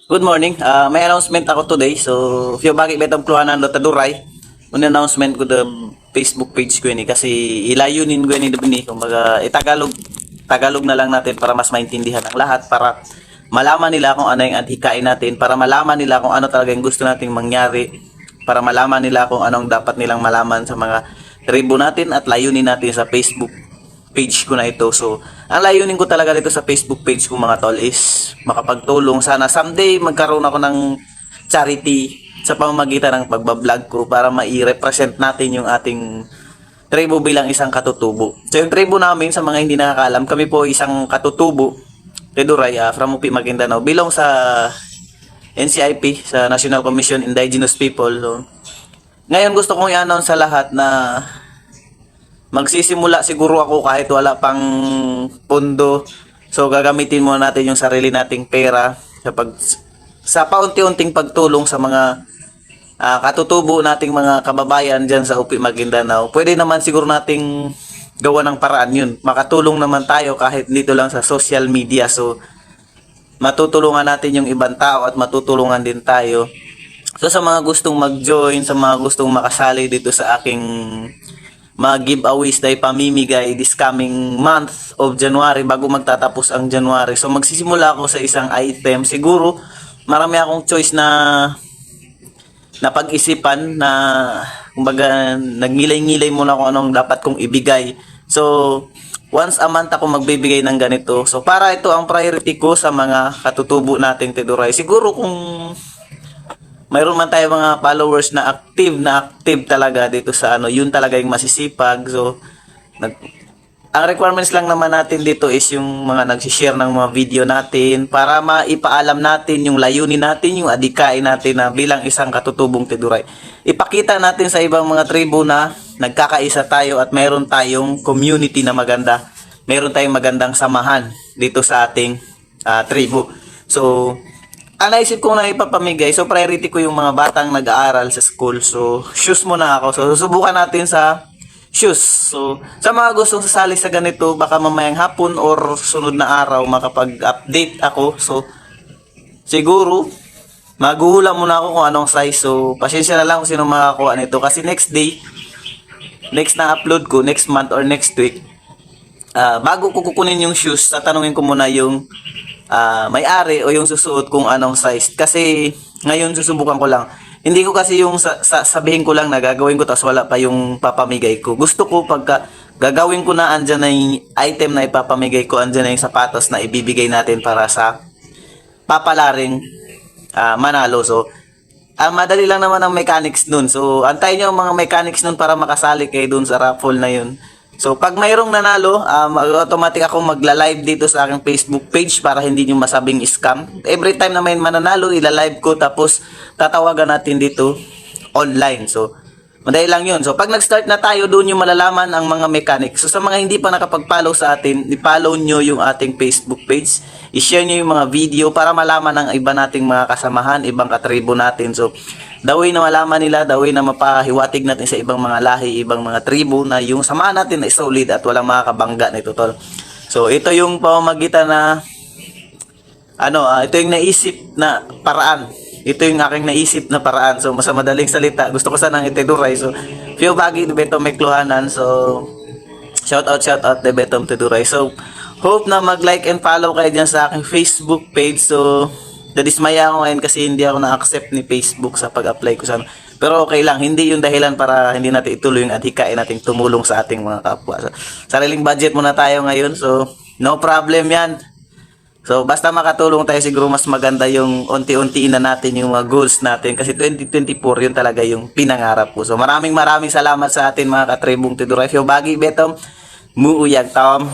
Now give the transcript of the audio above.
Good morning. May announcement ako today. So, if you bagi betong kluhanan do taduray, un announcement ko the Facebook page ko ini kasi ilayunin ko ini debini kumbaga Tagalog na lang natin para mas maintindihan ng lahat para malaman nila kung ano yung adhikain natin, para malaman nila kung ano talaga yung gusto nating mangyari, para malaman nila kung anong dapat nilang malaman sa mga tribo natin at layunin natin sa Facebook page ko na ito. So, ang layunin ko talaga dito sa Facebook page ko mga tol is makapagtulong. Sana someday magkaroon ako ng charity sa pamamagitan ng pagbablog ko para mai-represent natin yung ating tribo bilang isang katutubo. So, yung tribo namin, sa mga hindi nakakaalam, kami po isang katutubo, Teduray, from Upi, Maguindanao, bilong sa NCIP, sa National Commission Indigenous People. So, ngayon gusto kong i-announce sa lahat na magsisimula siguro ako kahit wala pang pondo. So gagamitin muna natin yung sarili nating pera sa paunti-unting pagtulong sa mga katutubo nating mga kababayan dyan sa Upi, Maguindanao. Pwede naman siguro nating gawa ng paraan yun. Makatulong naman tayo kahit dito lang sa social media. So matutulungan natin yung ibang tao at matutulungan din tayo. So sa mga gustong mag-join, sa mga gustong makasali dito sa aking mga giveaways na ipamimigay this coming month of January bago magtatapos ang January. So magsisimula ako sa isang item. Siguro marami akong choice na pag-isipan na kumbaga nagngilay-ngilay muna kung anong dapat kong ibigay. So once a month ako magbibigay ng ganito. So para ito ang priority ko sa mga katutubo nating Teduray. Siguro kung mayroon man tayo mga followers na active talaga dito sa yun talaga yung masisipag. So, ang requirements lang naman natin dito is yung mga nag-share ng mga video natin para maipaalam natin yung layunin natin, yung adikain natin na bilang isang katutubong Teduray. Ipakita natin sa ibang mga tribo na nagkakaisa tayo at mayroon tayong community na maganda. Mayroon tayong magandang samahan dito sa ating tribo. So, ang naisip ko na ipapamigay, so priority ko yung mga batang nag-aaral sa school. So, shoes muna ako. So, susubukan natin sa shoes. So, sa mga gustong sasali sa ganito, baka mamayang hapon or sunod na araw makapag-update ako. So, siguro, maghuhula muna ako kung anong size. So, pasensya na lang kung sino makakuha nito. Kasi next na upload ko, next month or next week, bago ko kukunin yung shoes, tatanungin ko muna yung may-ari o yung susuot kung anong size. Kasi ngayon susubukan ko lang. Hindi ko kasi yung sabihin ko lang na gagawin ko tapos wala pa yung papamigay ko. Gusto ko pagka gagawin ko na andyan na yung item na ipapamigay ko, andyan na yung sapatos na ibibigay natin para sa papalaring manalo. So, madali lang naman ang mechanics nun. So, antayin nyo ang mga mechanics nun para makasali kayo dun sa raffle na yun. So, pag mayroong nanalo, automatic ako magla-live dito sa aking Facebook page para hindi nyo masabing scam. Every time na may mananalo, ila-live ko tapos tatawagan natin dito online. So, madali lang yun. So, pag nag-start na tayo, doon yung malalaman ang mga mechanics. So, sa mga hindi pa nakapag-follow sa atin, i-follow nyo yung ating Facebook page. I-share nyo yung mga video para malaman ang iba nating mga kasamahan, ibang katribo natin. So, the way na malaman nila, the way na mapahiwatig natin sa ibang mga lahi, ibang mga tribo na yung samahan natin na solid at walang makakabangga nito, tol. So, ito yung pamamagitan na ito yung naisip na paraan. Ito yung aking naisip na paraan. So, sa madaling salita, gusto ko sanang iteduray. So, few bagi de Betong Mekluhanan. So, shout out de Betong Teduray. So, hope na mag-like and follow kayo dyan sa aking Facebook page. So, nadismaya ako ngayon kasi hindi ako na-accept ni Facebook sa pag-apply ko sa Pero okay lang, hindi yung dahilan para hindi natin ituloy yung adhikain nating tumulong sa ating mga kapwa. So, sariling budget muna tayo ngayon. So, no problem yan. So, basta makatulong tayo, siguro mas maganda yung unti-untiin na natin yung mga goals natin. Kasi 2024, yun talaga yung pinangarap ko. So, maraming salamat sa atin mga katribong Teduray. Bagi betong muuyag tom.